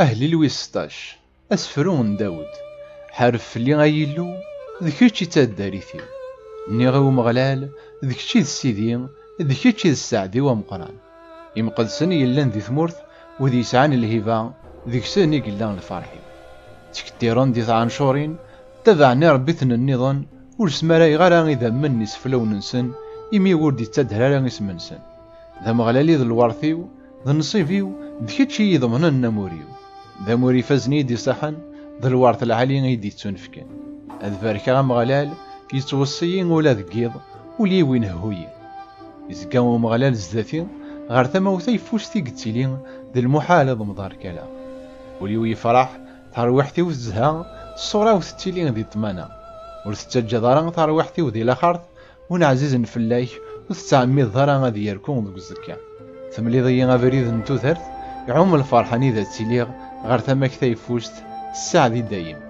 أهلي لويس 16 أسفرون داود حارف فلي غايلو ذ كيتشي تاداريثيو نيغ ومغلال ذ كيتشي ذ سيدي ذ كيتشي ذ السعدي ومقران يمقدسن يلان ذي ثمورث وذي يسعان الهبة ذيك سن يقلان الفرحي تكتيرون دي عنشورين تبعني ربيتن النظام والسمارا يغارا إذا مني سفلو ننسن إمي وردي تدهرا اسم نسن ذا مغلالي ذا الوارثيو ذا نصيفيو ذ كيتشي يضمن النموريو ذا موري فازني دي صحن ذا الوارث العالي غيدي تنفكن هذ باركا مغلال يتوصيين ولا ذقيض ولي وين هوي يزقاو مغلال زداتي غار ثماوثي فوستي قتيلين ذا المحال ضمضار كلا وليو يفرح ترويحتي وزها الصورة وثتيلين ذي طمانة ورثتجا ضارا ترويحتي وذي لاخرت ونعزيز فلاي وتستعمي الضارا غادي يركون ذوك الزكا ثملي ضيين غافريد نتوثرت يعوم الفرحاني ذا تيليغ غار ثماك تيفوست الساعة دي دايم